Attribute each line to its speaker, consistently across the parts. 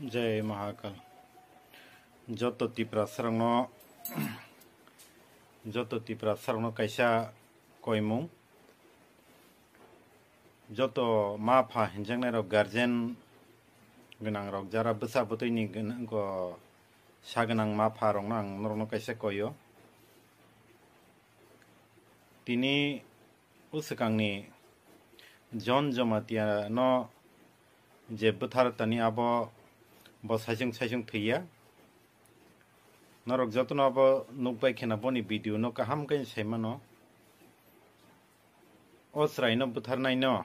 Speaker 1: जय महाकाल जतो तिप्रा सरंगनो कैसा कोयमु जतो माफा हिंजांनाय रक गार्जेन गोनां रक जारा बोसा बोतैनि गो सागोनां माफा रंनो आं नरनो कैसा कोयो तिनि उसकांनि जन जमातिया न जे बुथार तनि आबो bo saisung thैया norok jotono abo nukbai khena boni video no kaham kain saimano o srai no butharnai no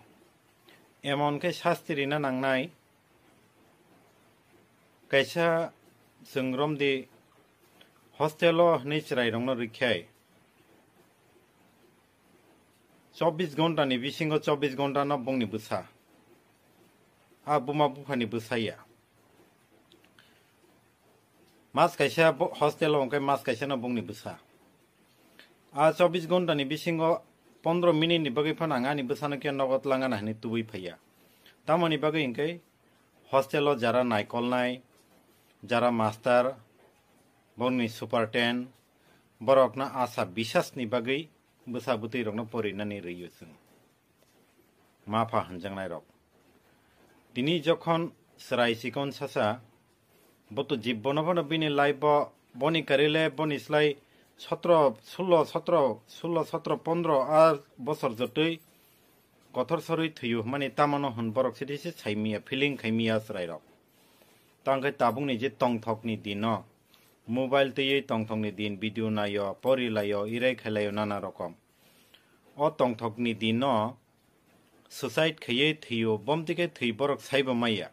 Speaker 1: emon kai shastri na nangnai kaisa sungrom di hostelo nei chrai rong no rikhai 24 घन्टा ni bisingo 24 घन्टा no bongni busa a buma bufani busaya Mas kaisa hostel ongkai mas kaisa no bongni busa. A 24 घन्टा ni bisingo 15 minute ni bagai phananga ni busano kya nogot langana hani tubui phaya. Tamani bagai ingkai hostel o jara naikol nai jara master bongni superten borokna asa bisas ni bagai busa butui rokno porinani riyo sung. Mafa hanjangnai rok. Tini jokhon serai sikon sasa Boto jibbono bono bini laibo boni karile boni slai 16 আর বছর জতই kotosolrwi thuyu mani tamano hun borok sidisi saimia feeling khaimia srairok tangkai tabungni je tongthokni dino mobile tei tongthokni din video nayo pori layo irai khalayo nana rokom o tongthokni dino suicide khayei thuyu bomtike thui borok saibo maya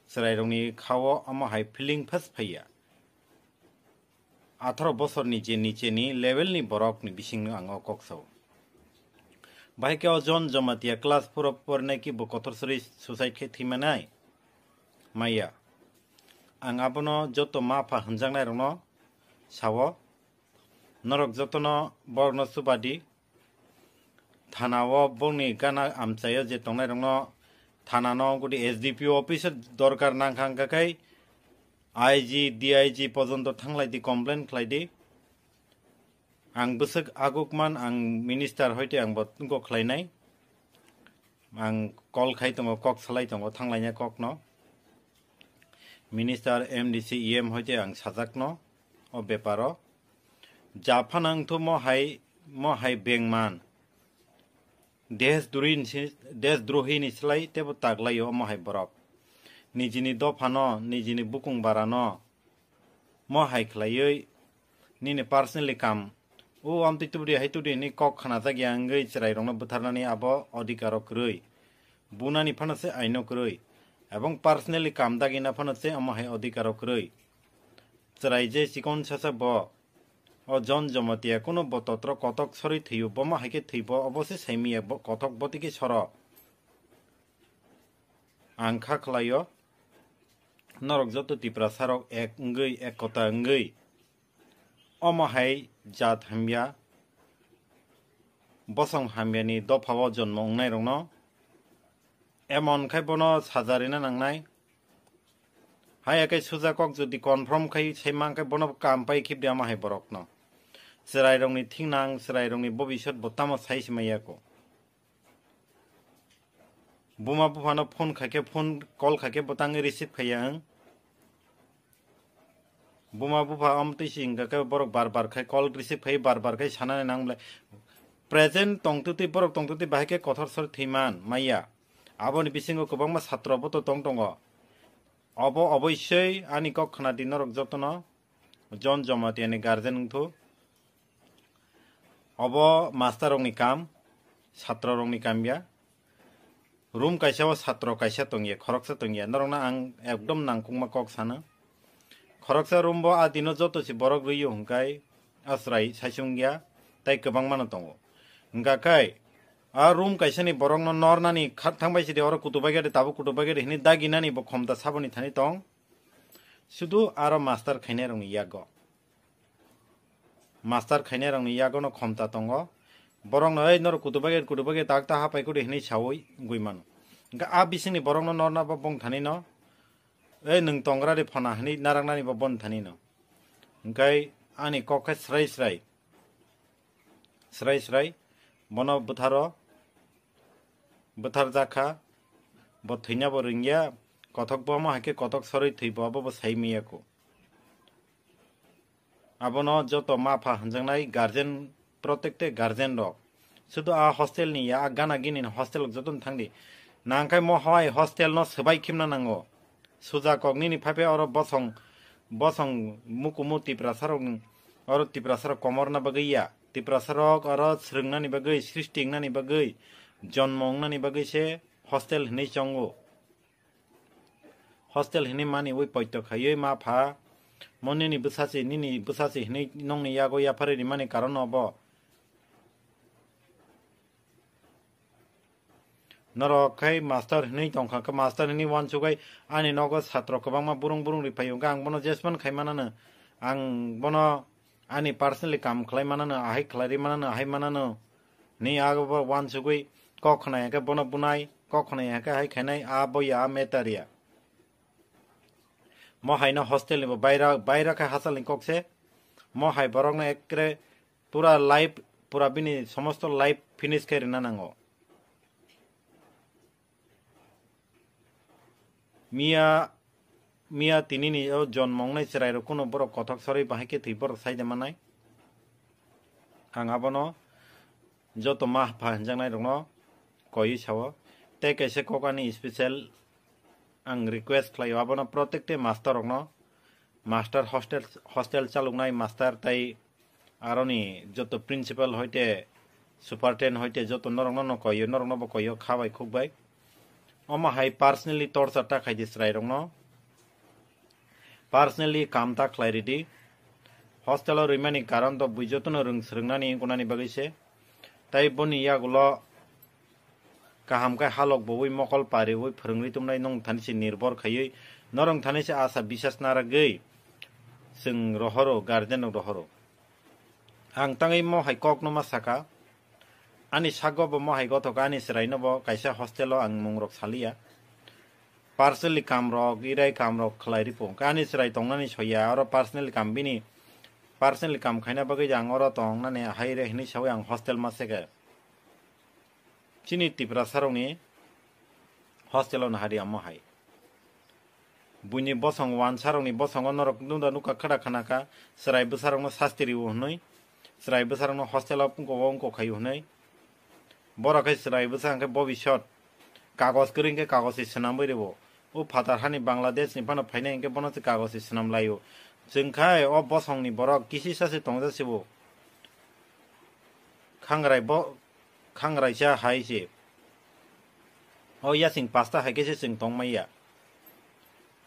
Speaker 1: Srairongni khawo amo hai feeling first phaya 18 বছর niche ni level ni borok ni bising ango kokso bai ke jon jamatia class 4 porne ki bo kotosolrwi suicide khe thimanai maya ang abono joto mafa hanjangnai rongno sawo norok jotono borno subadi thanao bongni gana amchayo je tongnai rongno থানানো গুটি SDPO অফিসে দরকার নাংখাংকাকাই IG DIG পর্যন্ত থাংলাইদি complain খাইদি আং বসক আগুকমান আং minister হইতে আং বতনকো খাইনাই আং call খাই দङ কক সালাই দङ থাংলাইনা ককনো মিনিস্টার এমডিসি ইএম হইতে আং সাজাকনো ও বেপারো জাফানাংথু মহাই বেংমান Desdrohi ni slai tebo taglayo mohai borok. Nijini dofano, nijini bukung barano. Mohai klayoi. Nini personally kam. O amti tubri hai tudi ni kok khana jagi angai chirai rongna butharnani abo odhikaro kroi. Bunani phanase aino kroi. Ebong personally kam dagina phanase mohai odhikaro kroi. Chirai je sikon sasa bo. O Jhon jamatia kono bototro kotosolrwi thuyu boma haike thuybo obose saimia kotok botiki soro angkha khlayo norok joto tipra sarok ek ngei ek kota ngei omo hai jat hambia bosong hambia ni dophawo jonmo ongnai rongno emon khai bono sajarina nangnai hai akai sujakok jodi confirm khai saimang kai bono kampai khibdia ma hai borokno Serai rongni thingnang serai rongni bobishot botamo saismayako Buma bufano phone khake phone call khake botangi receive khayang Buma bufa amti singa ka borok bar khai call receive khai bar khai sanane nangle present tongtuti borok tongtuti bahike kotosolrwi thiman maya aboni bisingo kobangma chatra boto tongtongo abo obossoi ani kok khana dinorok jotono Jhon jamatia ni guardian thu Obo master rongni kam, chatra rongni kamya. Room kaisa o chatra kaisa tongya, khoroksa tongya. Norongna ang ekdom nangkungma kok sana. Khoroksa room bo adino joto si borok riyo hungkai asrai saisungya tai kobang mano tongo. Hingga kai a room kaisa ni borok no nornani thangbai sidi oro kutubagere tabu kutubagere hini daginani bo khomta saboni thani tong. Sudu aro master khaine rongni yago. Master khaine rongni yagono khomta tongo borong no ei nor kutubage takta hapai kuri hini sawoi guimano ga a bisini borong no norna ba bong thani no ए नों तंग्रा दे फना हनी नारांगनानि बा बन थानी न ओंखाय आंनि कखे स्राय बनो बुथार जाखा ब थैना ब रिंगिया कथक बमा हाके कथक सरै थैबो ब साइमियाको आबनो जतो माफा हंजंनाय गार्जेन प्रत्येकटे गार्जेन रok सुदु आ हॉस्टेल नि या गाना गिनि हॉस्टेल जतन थांदि नांखाय म हवाय हॉस्टेल न सबाय खिमना नांगो सुजा कगनि नि फाफे और बसं मुकुमु तिप्रासारक और तिप्रासार कमरना बगैया तिप्रासारक और स्रंगनानि बगै सृष्टिंगनानि बगै जन्मंगनानि बगै से हॉस्टेल हनै चंगो हॉस्टेल हनै मानि वै पयत खायै माफा मनिनि बुसासे हनै नंनि यागो याफारेनि मानि कारण अब नरखाय मास्टर हनै तंखा का मास्टर हनै वन सुगाय आनि नगो छात्र गोबांमा बुरुं रिफायो आं बनो जेसमान खायमानानो आं बनो आनि पर्सनली काम खालायमानानो आहाय खालारि मानानो आहाय मानानो नि आगो वन सुगै कखनाय के बनो बुनाय कखनाय के हाय खायनाय आ बया मेटारिया महाय न हॉस्टेल नि बायरा का हासल नि कक्से महाय बरक न एकरे पूरा बिनि समस्त लाइफ फिनिश करिना नांगो मिया तिनिनि जन्मंनाय चिरायरो कोनो बर कथक सरै बाहायके थैबर साइदे मानाय आं आबनो जत मा फाहनजांनाय दङ कयि साव ते कैसे ककानि स्पेशल आं रिक्वेस्ट खालायो आबनो प्रत्येकटे मास्टर रकनो मास्टर हॉस्टेल चालुनाय मास्टर ताई आरोनि जत प्रिंसिपल होइते सुपारटेन होइते जत नरंगनो कयि कयि खाबाय खुबाय अमा हाय पर्सनली टर्चर ता खायदिस रायरंनो पर्सनली काम ता क्लैरिटी हॉस्टेल रिमानि कारण तो बुजतनो रोंस्रंनानि गुनानि बगैसे ताई बनि यागुलो काहाम का हालक बवै मकल पारे वै फोरोंरि तुमनाय नं थानिसे निर्भर खायै नरं थानिसे आशा विश्वास नारा गै जों रहरो गार्जेन रहरो आं ताङै म हाय कक नमा साका आनि सागो ब म हाय गथक आनि सिरायनो ब कायसा हॉस्टेल आं मुंरक सालिया पार्सनली काम रक इराय काम रक खलायरि पो कानि सिराय तंनानि सया और पार्सनली काम बिनि पार्सनली काम खायना बगै जां और तंनानि हाय रे हनि सावै आं हॉस्टेल मा सेगे चिनि तिप्रा सारौनि हॉस्टेल न हारि आम हाय बुनि बसंग वान सारौनि बसंग नरक नुदा नुका खड़ा खानाका सराय बसारौनो शास्त्री हनै सराय बसारौनो हॉस्टेल अंको खाय हनै बरखाय सराय बसांके भविष्यत कागज करिंके कागज सनाम बैरेबो ओ फातार हानि बांलादेश नि फानो फाइनाय इंके बनसे कागज सनाम लायो जोंखाय अ बसंगनि बरक किसि सासे तंजासिबो खांरायसा हायसे ओ यासिं पास्ता हायकेसे जों तंमाइया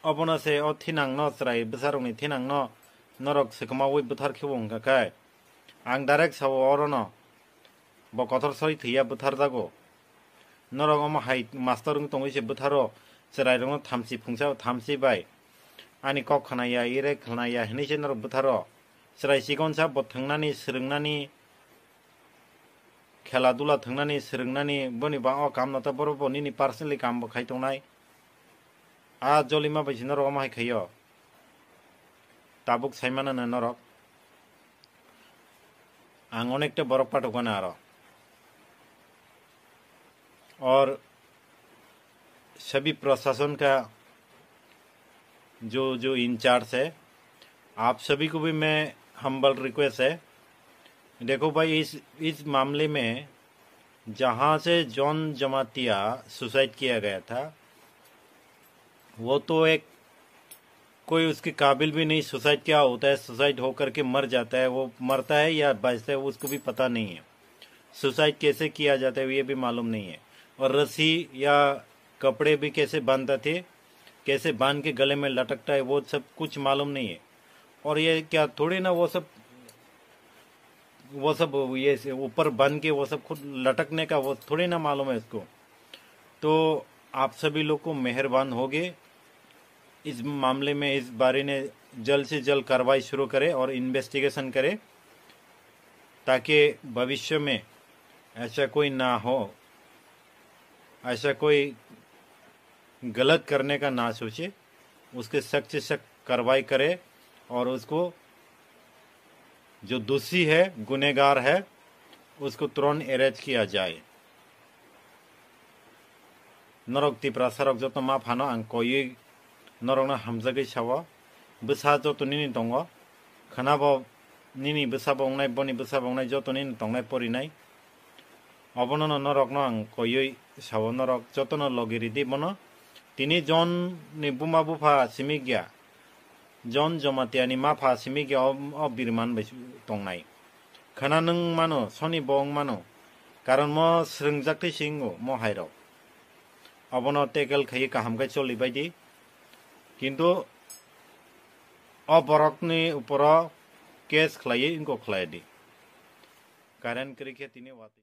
Speaker 1: अबनसे ओ थिनां न सराय बसारौनि थिनां न नरक सेकमावै बुथार खेवंगाखाय आं डाइरेक्ट साव अरनो ब कथर सरि थैया बुथार जागो नरक अमा हाय मास्टर तंगैसे बुथारो सरायरंनो थामसि फुंसा थामसि बाय आनि कक खानाया इरे खानाया हनैसे नरक बुथारो सराय सिगनसा ब थांनानि सोलोंनानि खेला दुला थांनानि सोलोंनानि बनि बा अ काम नता बरबो निनि पर्सनली काम ब खायतंनाय आ जलिमा बायसि नरक अमा हाय खायो ताबुक साइमाना नरक आं अनेकटे बरक पाठकना आरो और सभी प्रशासन का जो इंचार्ज है आप सभी को भी मैं हम्बल रिक्वेस्ट है देखो भाई इस मामले में जहां से जॉन जमातिया सुसाइड किया गया था वो तो एक कोई उसके काबिल भी नहीं सुसाइड क्या होता है सुसाइड होकर के मर जाता है वो मरता है या बचता है उसको भी पता नहीं है सुसाइड कैसे किया जाता है ये भी मालूम नहीं है और रस्सी या कपड़े भी कैसे बांधते थे कैसे बांध के गले में लटकता है वो सब कुछ मालूम नहीं है और ये क्या थोड़ी ना वो सब ये ऊपर बांध के वो सब खुद लटकने का वो थोड़ी ना मालूम है इसको तो आप सभी लोग को मेहरबान होगे इस मामले में इस बारे में जल्द से जल्द कार्रवाई शुरू करे और इन्वेस्टिगेशन करे ताकि भविष्य में ऐसा कोई ना हो ऐसा कोई गलत करने का ना सोचे उसके सख्त से सख्त कार्रवाई करे और उसको जो दोषी है, गुनहगार है, उसको तुरंत अरेस्ट किया जाए। नरक तिप्रा सरक जो तो मा फानो आं कोई नरक ना हमजगै सावो बसा जो तो निनी दंगो खानाबो निनी बसा बंगनाय बनि बसा बंगनाय जो तो निनी दंगनाय परिनाय अबनो नरक no आं कोई सावो नरक जो तो न लगिरि दि बनो तिनी जन नि बुमा बुफा सिमिग्या जन जमातिया नि मा फा सिमिग्या अब बिरमान बै दंनाय खाना नों मानो सनि बंग मानो कारण म स्रंगजाक्ति सिंगो म हाइरो अबनो टेकल खाई काहामखाय चलिबायदि किन्तु बरकनि ऊपर केस खलायो इनको खलायदि कारण करिखे तिनी वाति